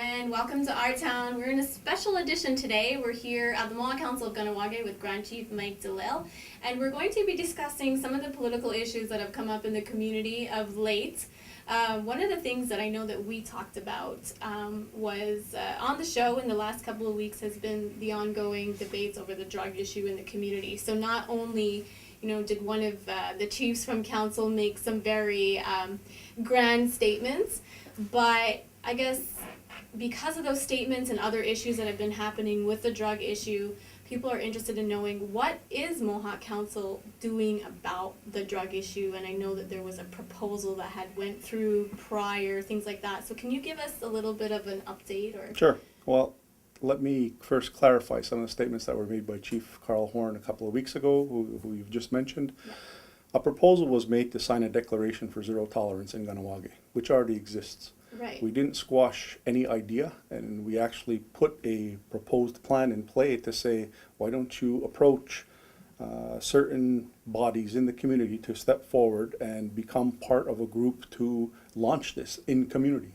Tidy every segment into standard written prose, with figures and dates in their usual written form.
And welcome to our town. We're in a special edition today. We're here at the Mohawk Council of Kahnawake with Grand Chief Mike Delisle, and we're going to be discussing some of the political issues that have come up in the community of late. One of the things that I know that we talked about was on the show in the last couple of weeks has been the ongoing debates over the drug issue in the community. So not only did one of the chiefs from council make some very grand statements, but I guess because of those statements and other issues that have been happening with the drug issue, people are interested in knowing what is Mohawk Council doing about the drug issue. And I know that there was a proposal that had went through prior, things like that. So can you give us a little bit of an update? Or Sure. Well, let me first clarify some of the statements that were made by Chief Carl Horn a couple of weeks ago, who you've just mentioned. Yeah. A proposal was made to sign a declaration for zero tolerance in Kahnawake, which already exists. Right. We didn't squash any idea, and we actually put a proposed plan in play to say, why don't you approach certain bodies in the community to step forward and become part of a group to launch this in community,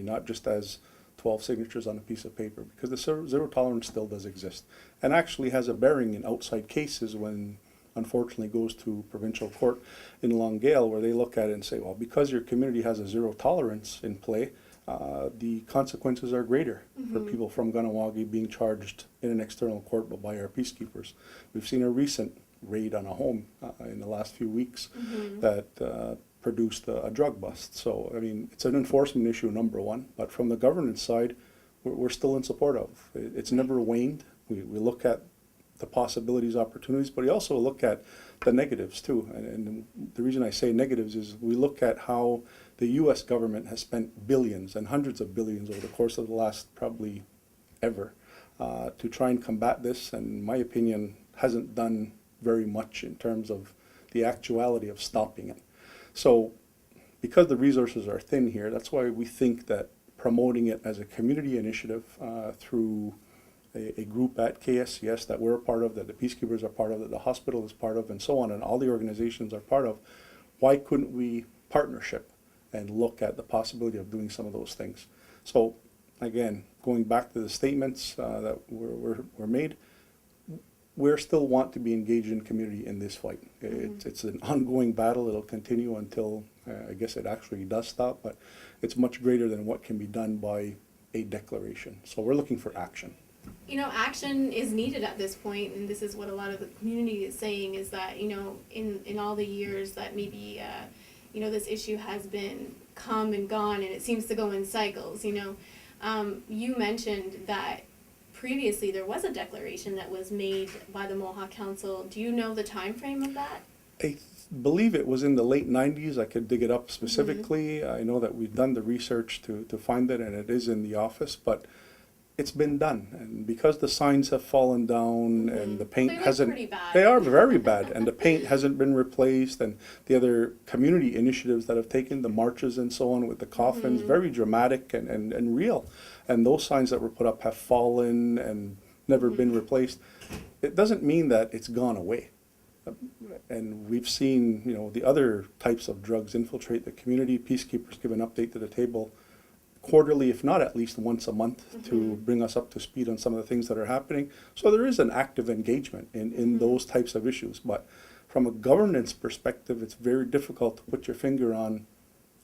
not just as 12 signatures on a piece of paper, because the zero tolerance still does exist and actually has a bearing in outside cases when unfortunately goes to provincial court in Longueuil, where they look at it and say, well, because your community has a zero tolerance in play, the consequences are greater for people from Kahnawake being charged in an external court but by our peacekeepers. We've seen a recent raid on a home in the last few weeks that produced a drug bust. So, I mean, it's an enforcement issue, number one, but from the governance side, we're still in support of. It's never waned. We look at the possibilities, opportunities, but we also look at the negatives too. And the reason I say negatives is we look at how the U.S. government has spent billions and hundreds of billions over the course of the last probably ever to try and combat this, and in my opinion hasn't done very much in terms of the actuality of stopping it. So because the resources are thin here, that's why we think that promoting it as a community initiative through a group at KSCS that we're a part of, that the peacekeepers are part of, that the hospital is part of, and so on, and all the organizations are part of, why couldn't we partnership and look at the possibility of doing some of those things? So again, going back to the statements that were made, we still want to be engaged in community in this fight. It's an ongoing battle. It'll continue until I guess it actually does stop, but it's much greater than what can be done by a declaration. So we're looking for action. Action is needed at this point, and this is what a lot of the community is saying, is that, in all the years that maybe, this issue has been come and gone, and it seems to go in cycles, You mentioned that previously there was a declaration that was made by the Mohawk Council. Do you know the time frame of that? I believe it was in the late 90s. I could dig it up specifically. I know that we've done the research to find it, and it is in the office, but it's been done, and because the signs have fallen down and the paint hasn't, they are very bad, and the paint hasn't been replaced, and the other community initiatives that have taken, the marches and so on with the coffins, very dramatic and real, and those signs that were put up have fallen and never been replaced. It doesn't mean that it's gone away. And we've seen, the other types of drugs infiltrate the community. Peacekeepers give an update to the table quarterly, if not at least once a month, to bring us up to speed on some of the things that are happening. So there is an active engagement in those types of issues. But from a governance perspective, it's very difficult to put your finger on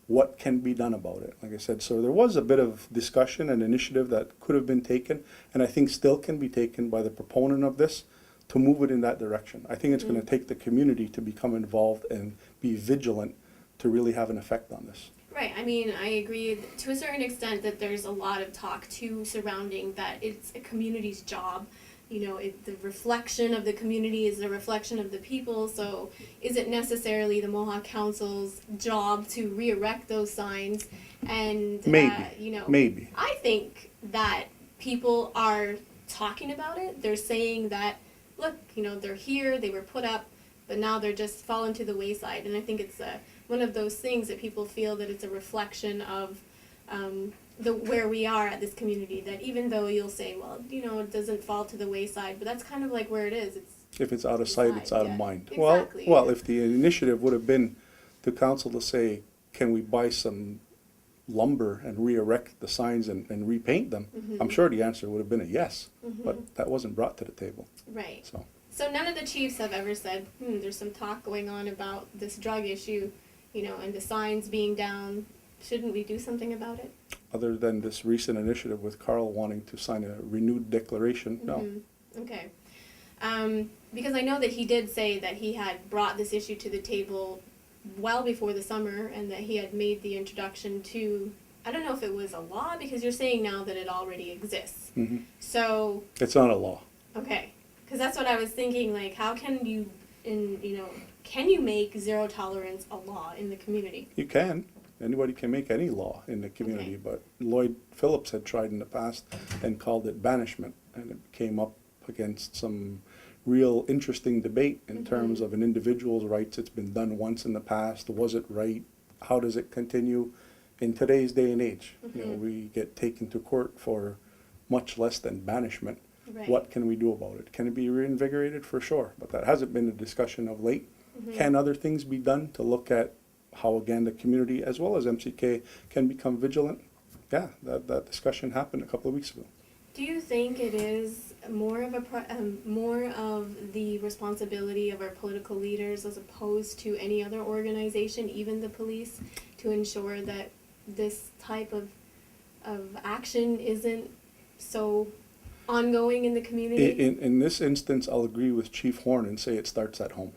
what can be done about it. Like I said, so there was a bit of discussion and initiative that could have been taken, and I think still can be taken by the proponent of this to move it in that direction. I think it's going to take the community to become involved and be vigilant to really have an effect on this. Right. I mean, I agree to a certain extent that there's a lot of talk too surrounding that it's a community's job. The reflection of the community is the reflection of the people. So is it necessarily the Mohawk Council's job to re-erect those signs? And maybe. I think that people are talking about it. They're saying that, look, they're here, they were put up, but now they're just fallen to the wayside. And I think it's one of those things that people feel that it's a reflection of where we are at this community, that even though you'll say, well, it doesn't fall to the wayside, but that's kind of like where it is. If it's out of sight, it's out of mind. Exactly. Well, if the initiative would have been to council to say, can we buy some lumber and re-erect the signs and repaint them, I'm sure the answer would have been a yes, but that wasn't brought to the table. Right. So So none of the chiefs have ever said, there's some talk going on about this drug issue, and the signs being down. Shouldn't we do something about it? other than this recent initiative with Carl wanting to sign a renewed declaration, no. Okay. Because I know that he did say that he had brought this issue to the table well before the summer and that he had made the introduction to, I don't know if it was a law, because you're saying now that it already exists. So, It's not a law. okay. Because that's what I was thinking, like, how can you, can you make zero tolerance a law in the community? You can. Anybody can make any law in the community, but Lloyd Phillips had tried in the past and called it banishment, and it came up against some real interesting debate in terms of an individual's rights. It's been done once in the past. Was it right? How does it continue? In today's day and age, we get taken to court for much less than banishment. Right. What can we do about it? Can it be reinvigorated? For sure, but that hasn't been a discussion of late. Can other things be done to look at how, again, the community as well as MCK can become vigilant? Yeah, that discussion happened a couple of weeks ago. Do you think it is more of more of the responsibility of our political leaders as opposed to any other organization, even the police, to ensure that this type of action isn't so ongoing in the community? In this instance, I'll agree with Chief Horn and say it starts at home.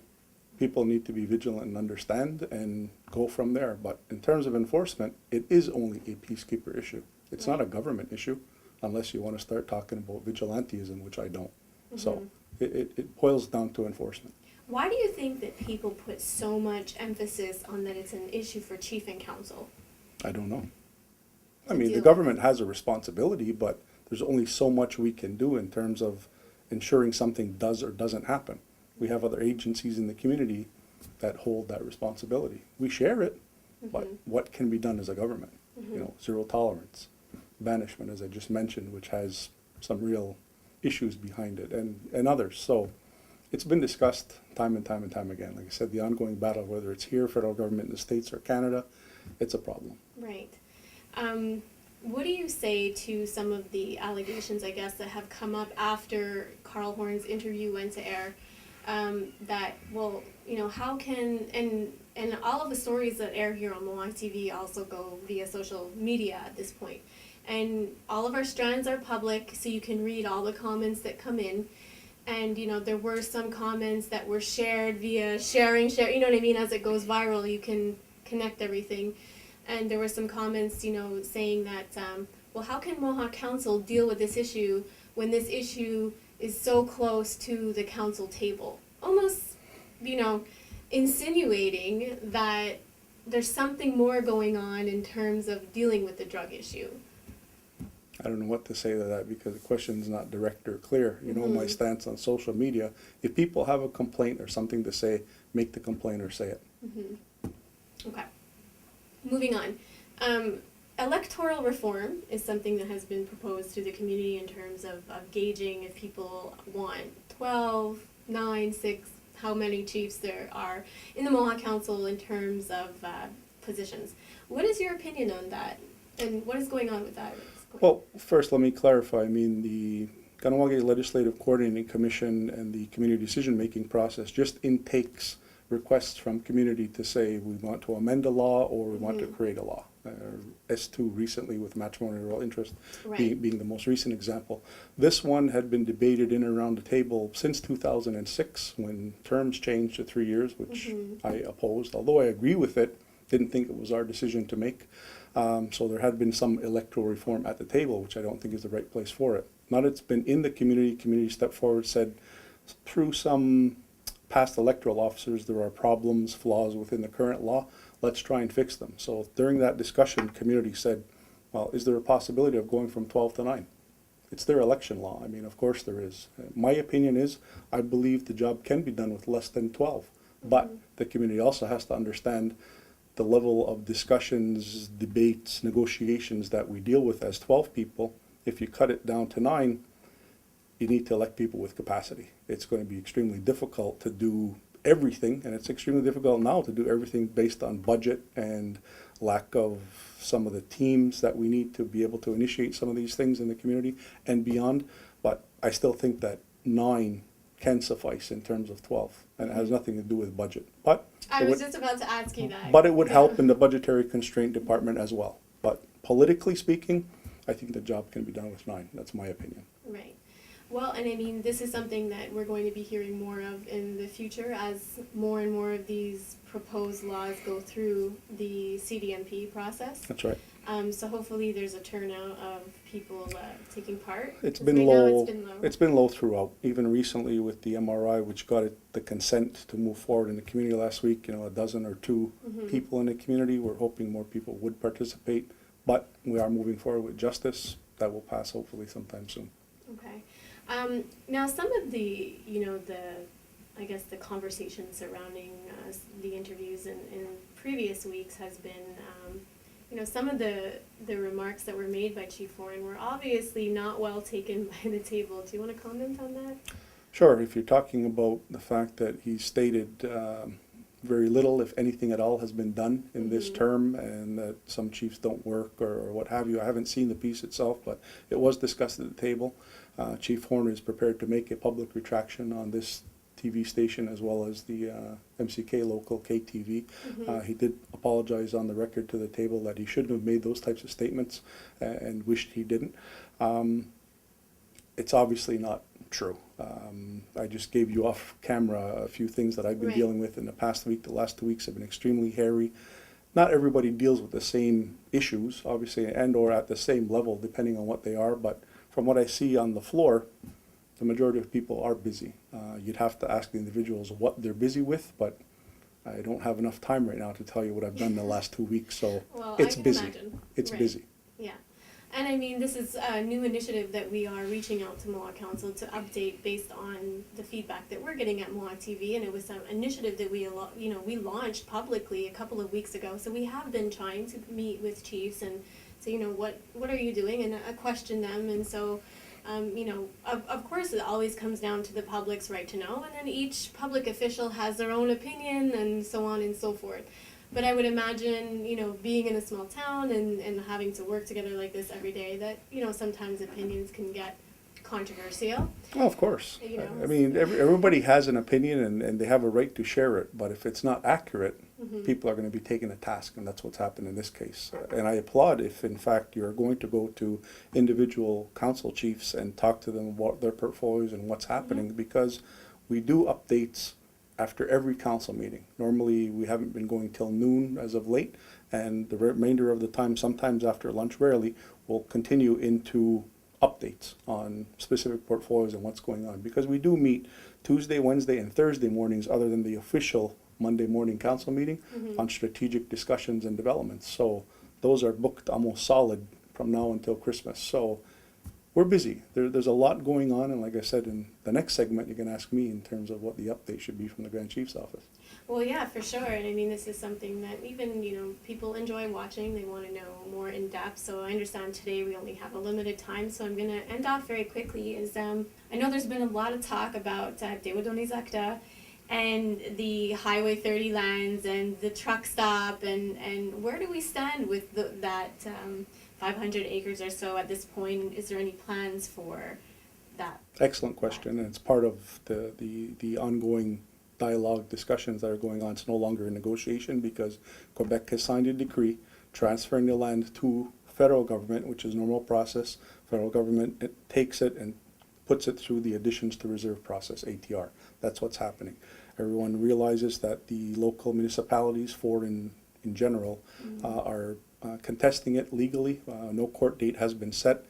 People need to be vigilant and understand and go from there. But in terms of enforcement, it is only a peacekeeper issue. It's not a government issue, unless you want to start talking about vigilantism, which I don't. So it boils down to enforcement. Why do you think that people put so much emphasis on that it's an issue for chief and council? I don't know. I mean, the government has a responsibility, but there's only so much we can do in terms of ensuring something does or doesn't happen. We have other agencies in the community that hold that responsibility. We share it, but what can be done as a government? Zero tolerance, banishment, as I just mentioned, which has some real issues behind it, and others. So it's been discussed time and time and time again. Like I said, the ongoing battle, whether it's here, federal government in the States, or Canada, it's a problem. Right. What do you say to some of the allegations, I guess, that have come up after Carl Horn's interview went to air? That, well, how can, and all of the stories that air here on Mohawk TV also go via social media at this point. And all of our strands are public, so you can read all the comments that come in. And, there were some comments that were shared via sharing, you know what I mean? As it goes viral, you can connect everything. And there were some comments, saying that, well, how can Mohawk Council deal with this issue when this issue is so close to the council table? Almost, insinuating that there's something more going on in terms of dealing with the drug issue. I don't know what to say to that because the question is not direct or clear. My stance on social media. If people have a complaint or something to say, make the complaint or say it. Okay. Moving on. Electoral reform is something that has been proposed to the community in terms of gauging if people want 12, 9, 6, how many chiefs there are in the Mohawk Council in terms of positions. What is your opinion on that, and what is going on with that? Well, first let me clarify. I mean, the Kahnawake Legislative Coordinating Commission and the community decision-making process just intakes requests from community to say we want to amend a law or we want to create a law. S2 recently with matrimonial interest being the most recent example. This one had been debated in and around the table since 2006 when terms changed to 3 years, which I opposed, although I agree with it, didn't think it was our decision to make. So there had been some electoral reform at the table, which I don't think is the right place for it. Now that it's been in the community stepped forward, said through some past electoral officers there are problems, flaws within the current law. Let's try and fix them. So during that discussion, community said, well, is there a possibility of going from 12 to 9? It's their election law. I mean, of course there is. My opinion is I believe the job can be done with less than 12. But the community also has to understand the level of discussions, debates, negotiations that we deal with as 12 people. If you cut it down to 9, you need to elect people with capacity. It's going to be extremely difficult to do everything, and it's extremely difficult now to do everything based on budget and lack of some of the teams that we need to be able to initiate some of these things in the community and beyond. But I still think that 9 can suffice in terms of 12, and it has nothing to do with budget. But I was just about to ask you that. but it would Yeah. help in the budgetary constraint department as well. But politically speaking, I think the job can be done with 9. That's my opinion. Right. Well, and I mean, this is something that we're going to be hearing more of in the future as more and more of these proposed laws go through the CDMP process. That's right. So hopefully there's a turnout of people taking part. It's 'Cause been right now low. it's been low. It's been low throughout. Even recently with the MRI, which got the consent to move forward in the community last week. 12 or 2 people in the community. We're hoping more people would participate, but we are moving forward with justice. That will pass hopefully sometime soon. Okay. Now some of the, I guess the conversation surrounding the interviews in previous weeks has been, some of the remarks that were made by Chief Warren were obviously not well taken by the table. Do you want to comment on that? Sure. If you're talking about the fact that he stated very little, if anything at all, has been done in this term, and that some chiefs don't work or what have you. I haven't seen the piece itself, but it was discussed at the table. Chief Horner is prepared to make a public retraction on this TV station as well as the MCK local KTV. He did apologize on the record to the table that he shouldn't have made those types of statements and wished he didn't. It's obviously not true. I just gave you off camera a few things that I've been dealing with in the past week. The last 2 weeks have been extremely hairy. Not everybody deals with the same issues, obviously, and or at the same level, depending on what they are, but from what I see on the floor, the majority of people are busy. You'd have to ask the individuals what they're busy with, but I don't have enough time right now to tell you what I've done in the last 2 weeks, so Well, it's I can busy. imagine. It's Right. busy. Yeah. And I mean, this is a new initiative that we are reaching out to Mohawk Council to update based on the feedback that we're getting at Mohawk TV, and it was an initiative that we launched publicly a couple of weeks ago. So we have been trying to meet with chiefs and say, what are you doing, and question them. And so, of course, it always comes down to the public's right to know, and then each public official has their own opinion, and so on and so forth. But I would imagine, being in a small town and having to work together like this every day, that, sometimes opinions can get controversial. Well, of course. You know, I mean, everybody has an opinion and they have a right to share it, but if it's not accurate, people are going to be taken to task, and that's what's happened in this case. And I applaud if, in fact, you're going to go to individual council chiefs and talk to them about their portfolios and what's happening, because we do updates after every council meeting. Normally, we haven't been going till noon as of late, and the remainder of the time, sometimes after lunch, rarely, we'll continue into updates on specific portfolios and what's going on. Because we do meet Tuesday, Wednesday, and Thursday mornings, other than the official Monday morning council meeting, on strategic discussions and developments. So those are booked almost solid from now until Christmas. So we're busy. There's a lot going on, and like I said, in the next segment, you can ask me in terms of what the update should be from the Grand Chief's office. Well, yeah, for sure. And I mean, this is something that even, people enjoy watching. They want to know more in depth. So I understand today we only have a limited time. So I'm going to end off very quickly. I know there's been a lot of talk about Dewadoni Zakda and the Highway 30 lands and the truck stop. And where do we stand with that 500 acres or so at this point? Is there any plans for that? Excellent question, and it's part of the ongoing dialogue discussions that are going on. It's no longer a negotiation because Quebec has signed a decree transferring the land to federal government, which is normal process. Federal government takes it and puts it through the additions to reserve process, ATR. That's what's happening. Everyone realizes that the local municipalities, four in general, are contesting it legally. No court date has been set.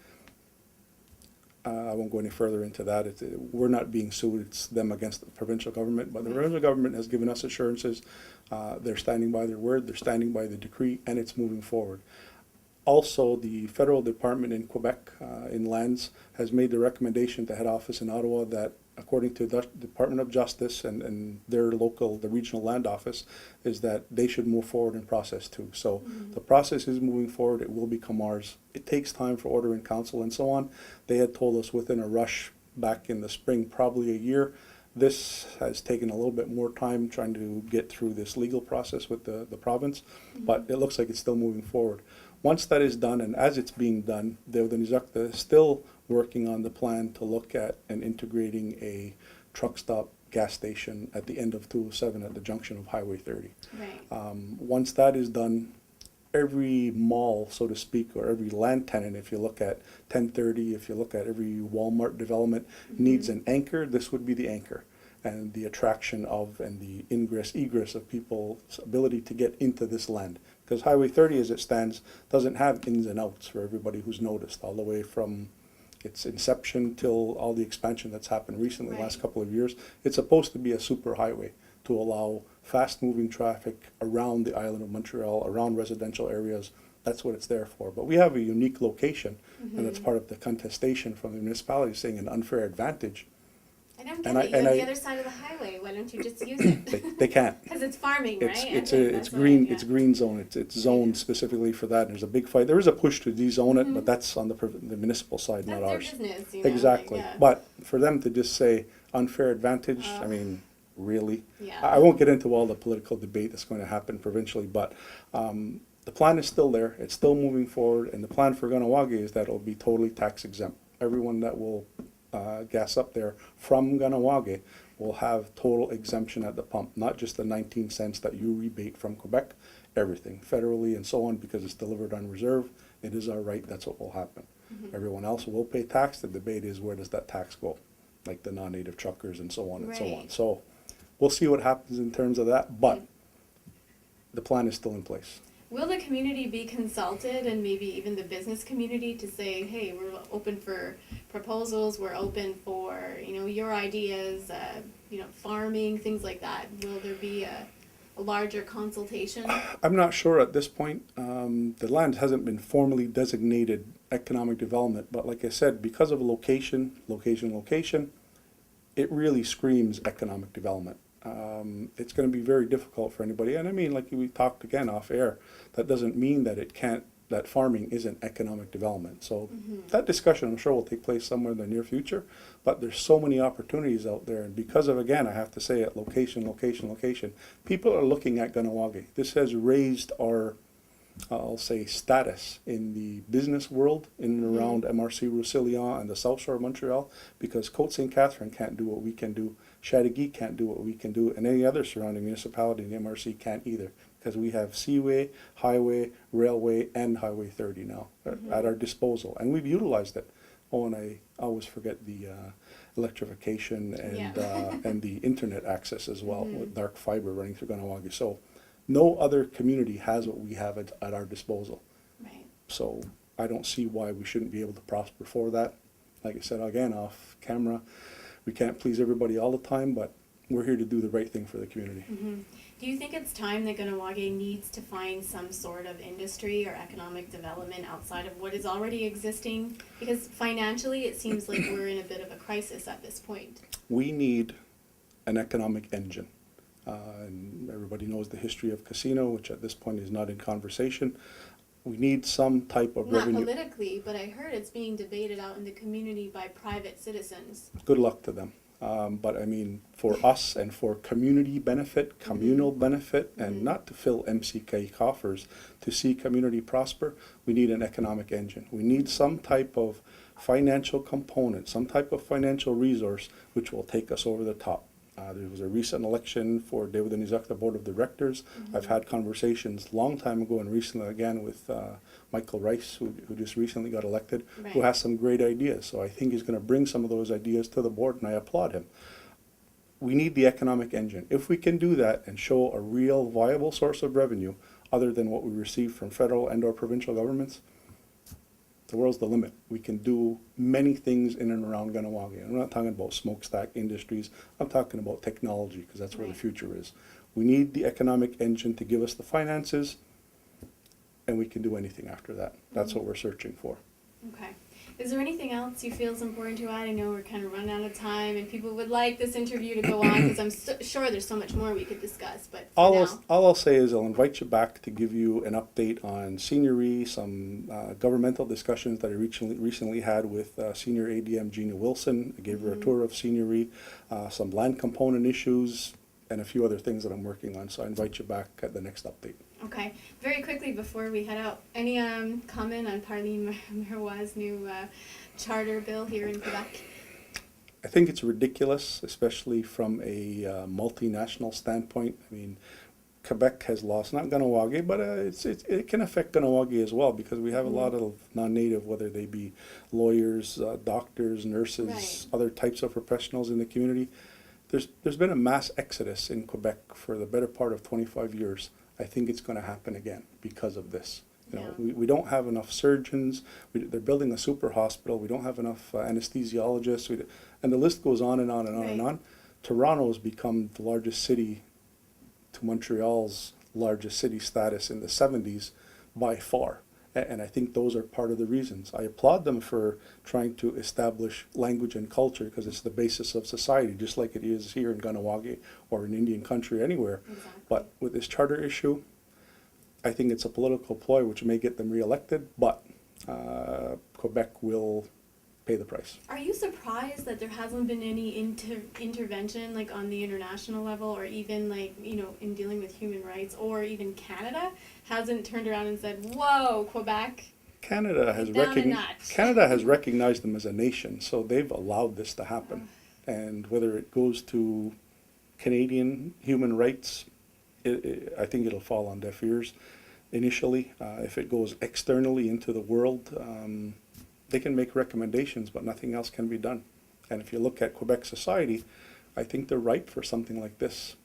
I won't go any further into that. We're not being sued. It's them against the provincial government. But the provincial government has given us assurances. They're standing by their word. They're standing by the decree, and it's moving forward. Also, the federal department in Quebec, in lands, has made the recommendation to head office in Ottawa that, according to the Department of Justice and their local, the regional land office, is that they should move forward in process too. So the process is moving forward. It will become ours. It takes time for order in council and so on. They had told us within a rush back in the spring, probably a year. This has taken a little bit more time trying to get through this legal process with the province, but it looks like it's still moving forward. Once that is done, and as it's being done, the Nizakta is still working on the plan to look at and integrating a truck stop gas station at the end of 207 at the junction of Highway 30. Right. Once that is done, every mall, so to speak, or every land tenant, if you look at 1030, if you look at every Walmart development, needs an anchor. This would be the anchor, and the attraction of and the ingress, egress of people's ability to get into this land. Because Highway 30 as it stands doesn't have ins and outs for everybody who's noticed, all the way from its inception till all the expansion that's happened recently, the last couple of years. It's supposed to be a super highway to allow fast-moving traffic around the island of Montreal, around residential areas. That's what it's there for. But we have a unique location, and that's part of the contestation from the municipality saying an unfair advantage. I don't get it. You're on the other side of the highway. Why don't you just use it? They can't. Because it's farming, right? It's green. It's green zone. It's zoned specifically for that. And there's a big fight. There is a push to dezone it, but that's on the municipal side, that's not ours. Their business, you know, Exactly. like, yeah. But for them to just say unfair advantage, I mean, really? Yeah. I won't get into all the political debate that's going to happen provincially, but the plan is still there. It's still moving forward, and the plan for Kahnawake is that it'll be totally tax exempt. Everyone that will gas up there from Kahnawake will have total exemption at the pump, not just the 19 cents that you rebate from Quebec, everything, federally and so on, because it's delivered on reserve. It is our right, that's what will happen. Everyone else will pay tax. The debate is, where does that tax go? Like the non-native truckers and so on and so on. So we'll see what happens in terms of that, but the plan is still in place. Will the community be consulted, and maybe even the business community, to say, hey, we're open for proposals, we're open for, you know, your ideas, you know, farming, things like that? Will there be a larger consultation? I'm not sure at this point. The land hasn't been formally designated economic development, but like I said, because of location, it really screams economic development. It's going to be very difficult for anybody, and I mean, like we talked again off air, that doesn't mean that that farming isn't economic development. So that discussion, I'm sure, will take place somewhere in the near future, but there's so many opportunities out there, and because of, again, I have to say it, location, people are looking at Kahnawake. This has raised our, I'll say, status in the business world in and around MRC Roussillon and the South Shore of Montreal, because Côte St. Catherine can't do what we can do, Chateauguay can't do what we can do, and any other surrounding municipality in the MRC can't either, because we have seaway, highway, railway, and Highway 30 now at our disposal, and we've utilized it. Oh, and I always forget the electrification and and the internet access as well, with dark fiber running through Kahnawake. So no other community has what we have at our disposal. Right. So I don't see why we shouldn't be able to prosper for that. Like I said, again, off camera, we can't please everybody all the time, but we're here to do the right thing for the community. Do you think it's time that Kahnawake needs to find some sort of industry or economic development outside of what is already existing? Because financially, it seems like we're in a bit of a crisis at this point. We need an economic engine. And everybody knows the history of casino, which at this point is not in conversation. We need some type of revenue. Not politically, but I heard it's being debated out in the community by private citizens. Good luck to them. But I mean, for us and for community benefit, communal benefit, and not to fill MCK coffers, to see community prosper, we need an economic engine. We need some type of financial component, some type of financial resource which will take us over the top. There was a recent election for David and Isaac, the board of directors. I've had conversations long time ago and recently again with Michael Rice, who just recently got elected, who has some great ideas. So I think he's going to bring some of those ideas to the board, and I applaud him. We need the economic engine. If we can do that and show a real viable source of revenue other than what we receive from federal and or provincial governments, the world's the limit. We can do many things in and around Kahnawake. I'm not talking about smokestack industries. I'm talking about technology, because that's where the future is. We need the economic engine to give us the finances, and we can do anything after that. That's what we're searching for. Okay. Is there anything else you feel is important to add? I know we're kind of running out of time, and people would like this interview to go on because I'm sure there's so much more we could discuss. But for now, All I'll say is I'll invite you back to give you an update on seniory, some governmental discussions that I recently had with Senior ADM Gina Wilson. I gave her a tour of seniory, some land component issues, and a few other things that I'm working on. So I invite you back at the next update. okay. Very quickly before we head out, any comment on Parleen Marois' new charter bill here in Quebec? I think it's ridiculous, especially from a multinational standpoint. I mean, Quebec has lost, not Kahnawake, but it can affect Kahnawake as well, because we have a lot of non-native, whether they be lawyers, doctors, nurses, Right. other types of professionals in the community. There's been a mass exodus in Quebec for the better part of 25 years. I think it's going to happen again because of this. You know, Yeah. we don't have enough surgeons. They're building a super hospital. We don't have enough anesthesiologists. And the list goes on and on and on and Right. on. Toronto has become the largest city to Montreal's largest city status in the 70s by far. And I think those are part of the reasons. I applaud them for trying to establish language and culture, because it's the basis of society, just like it is here in Kahnawake or in Indian country, anywhere. Exactly. But with this charter issue, I think it's a political ploy which may get them reelected, but Quebec will pay the price. Are you surprised that there hasn't been any intervention, like on the international level, or even like, in dealing with human rights, or even Canada hasn't turned around and said, "Whoa, Quebec"? Canada has Down a notch. Canada has recognized them as a nation, so they've allowed this to happen. And whether it goes to Canadian human rights, I think it'll fall on deaf ears initially. If it goes externally into the world, they can make recommendations, but nothing else can be done. And if you look at Quebec society, I think they're ripe for something like this,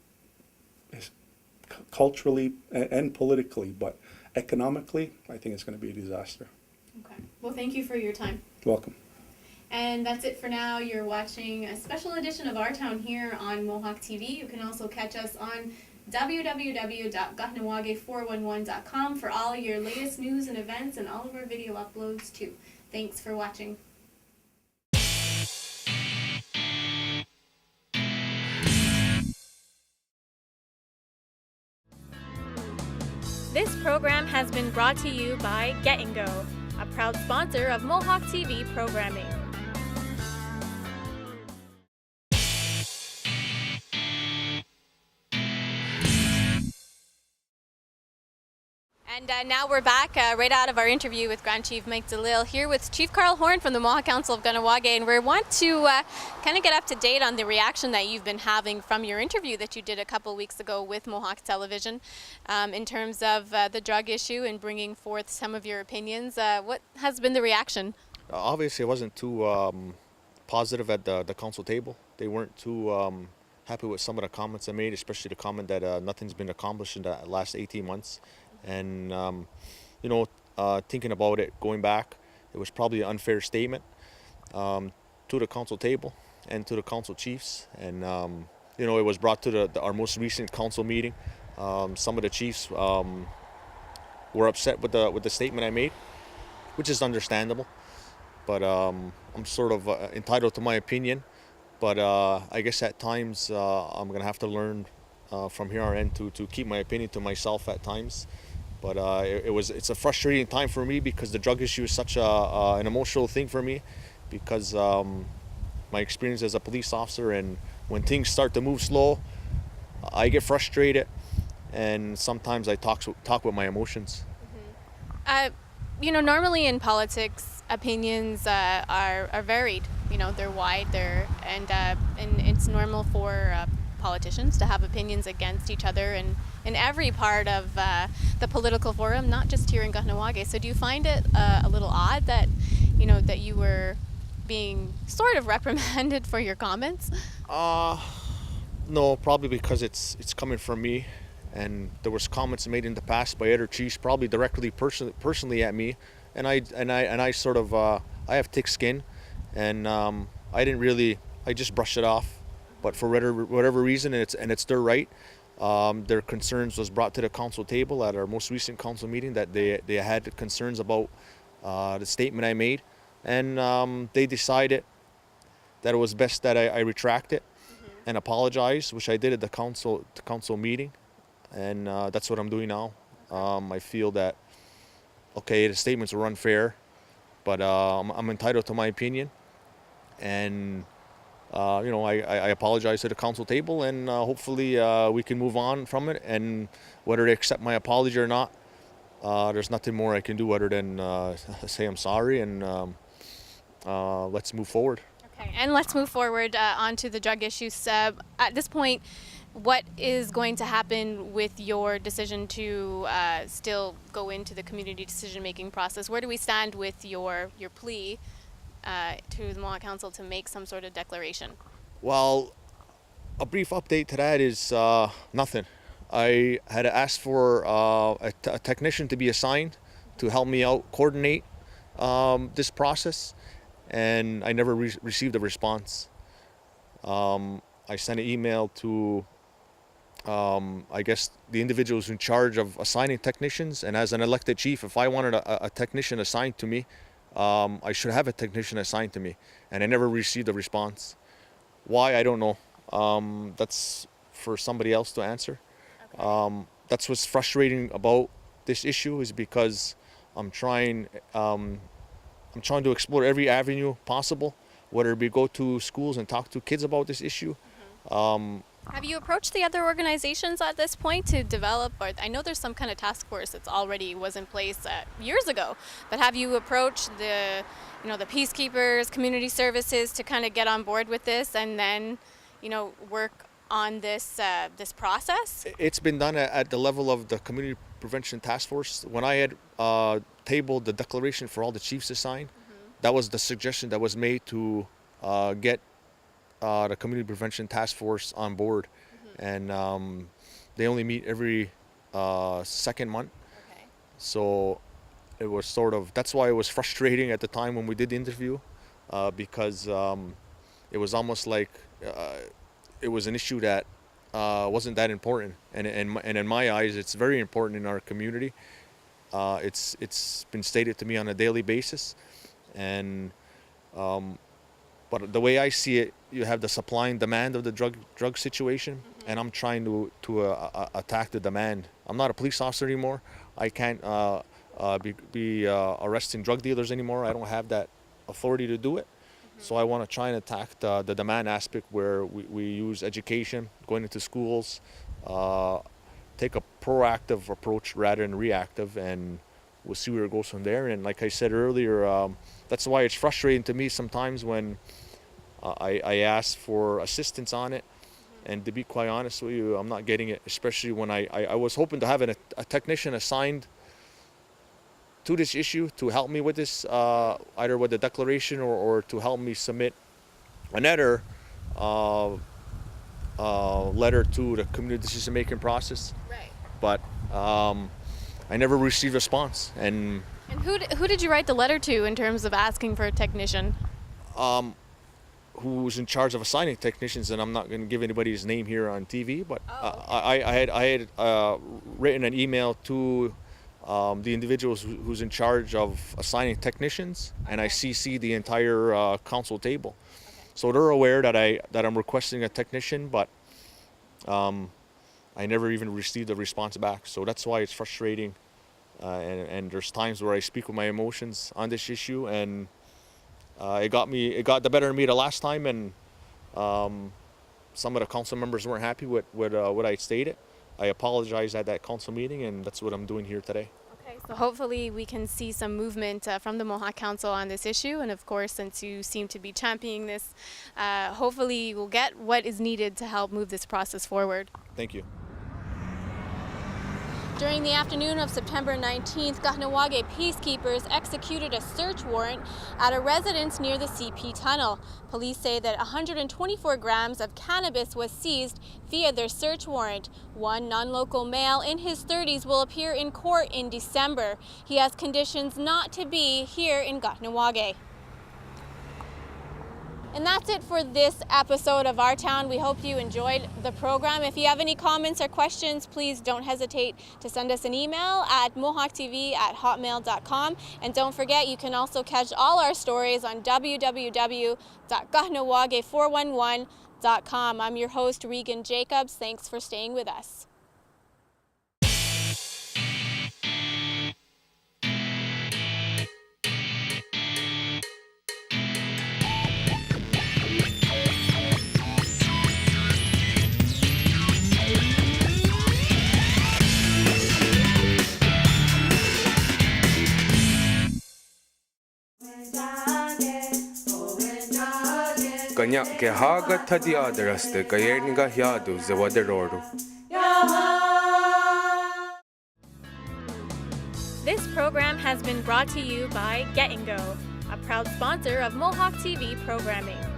culturally and politically, but economically, I think it's going to be a disaster. Okay. Well, thank you for your time. Welcome. And that's it for now. You're watching a special edition of Our Town here on Mohawk TV. You can also catch us on www.kahnawake411.com for all your latest news and events, and all of our video uploads too. Thanks for watching. This program has been brought to you by Get and Go, a proud sponsor of Mohawk TV programming. And now we're back right out of our interview with Grand Chief Mike Delisle, here with Chief Carl Horn from the Mohawk Council of Kahnawake, and we want to kind of get up to date on the reaction that you've been having from your interview that you did a couple weeks ago with Mohawk Television in terms of the drug issue and bringing forth some of your opinions. What has been the reaction? Obviously, I wasn't too positive at the council table. They weren't too happy with some of the comments I made, especially the comment that nothing's been accomplished in the last 18 months. And, thinking about it, going back, it was probably an unfair statement to the council table and to the council chiefs. And, it was brought to our most recent council meeting. Some of the chiefs were upset with the statement I made, which is understandable. But I'm sort of entitled to my opinion. But I guess at times I'm going to have to learn from here on in to keep my opinion to myself at times. But it's a frustrating time for me, because the drug issue is such an emotional thing for me, because my experience as a police officer, and when things start to move slow, I get frustrated, and sometimes I talk with my emotions. Normally in politics, opinions are varied. They're wide. And it's normal for politicians to have opinions against each other and in every part of the political forum, not just here in Kahnawake. So do you find it a little odd that that you were being sort of reprimanded for your comments? No, probably because it's coming from me, and there was comments made in the past by other chiefs, probably directly personally at me, and I sort of I have thick skin, and I just brushed it off. But for whatever reason, and it's their right, their concerns was brought to the council table at our most recent council meeting, that they had concerns about the statement I made, and they decided that it was best that I retract it and apologize, which I did at the council meeting, and that's what I'm doing now. I feel that, okay, the statements were unfair, but I'm entitled to my opinion, and I apologize to the council table, and hopefully we can move on from it, and whether they accept my apology or not, there's nothing more I can do other than say I'm sorry, and let's move forward. Okay, and let's move forward onto the drug issues. At this point, what is going to happen with your decision to still go into the community decision-making process? Where do we stand with your plea to the Mohawk Council to make some sort of declaration? Well, a brief update to that is nothing. I had asked for a technician to be assigned to help me out coordinate this process, and I never received a response. I sent an email to I guess the individuals in charge of assigning technicians, and as an elected chief, if I wanted a technician assigned to me, I should have a technician assigned to me, and I never received a response. Why, I don't know. That's for somebody else to answer. Okay. That's what's frustrating about this issue, is because I'm trying to explore every avenue possible, whether we go to schools and talk to kids about this issue. Have you approached the other organizations at this point to develop, or I know there's some kind of task force that's already was in place years ago, but have you approached the peacekeepers, community services to kind of get on board with this and then, work on this process? It's been done at the level of the Community Prevention Task Force. When I had tabled the declaration for all the chiefs to sign, that was the suggestion that was made to get the Community Prevention Task Force on board, and they only meet every second month. Okay. So it was that's why it was frustrating at the time when we did the interview, because it was almost like it was an issue that wasn't that important, and in my eyes, it's very important in our community. It's been stated to me on a daily basis, and but the way I see it, you have the supply and demand of the drug situation, and I'm trying to attack the demand. I'm not a police officer anymore. I can't be arresting drug dealers anymore. I don't have that authority to do it. So I want to try and attack the demand aspect, where we use education, going into schools, take a proactive approach rather than reactive, and we'll see where it goes from there. And like I said earlier, that's why it's frustrating to me sometimes when I ask for assistance on it, and to be quite honest with you, I'm not getting it, especially when I was hoping to have a technician assigned to this issue to help me with this, either with the declaration or to help me submit another letter to the community decision-making process. Right. But I never received a response. And who did you write the letter to in terms of asking for a technician? Who's in charge of assigning technicians, and I'm not going to give anybody's name here on TV, but okay. I had written an email to the individuals who's in charge of assigning technicians, and I CC the entire council table. Okay. So they're aware that I'm requesting a technician, but I never even received a response back. So that's why it's frustrating, and there's times where I speak with my emotions on this issue, and it got the better of me the last time, and some of the council members weren't happy with what I stated. I apologized at that council meeting, and that's what I'm doing here today. Okay, so hopefully we can see some movement from the Mohawk Council on this issue, and of course, since you seem to be championing this, hopefully we'll get what is needed to help move this process forward. Thank you. During the afternoon of September 19th, Kahnawake peacekeepers executed a search warrant at a residence near the CP tunnel. Police say that 124 grams of cannabis was seized via their search warrant. One non-local male in his 30s will appear in court in December. He has conditions not to be here in Kahnawake. And that's it for this episode of Our Town. We hope you enjoyed the program. If you have any comments or questions, please don't hesitate to send us an email at mohawktv@hotmail.com. And don't forget, you can also catch all our stories on www.kahnawake411.com. I'm your host, Regan Jacobs. Thanks for staying with us. Kanya ke haga thadi adaraste kayerniga hyadu zawaderoru. This program has been brought to you by Get and Go, a proud sponsor of Mohawk TV programming.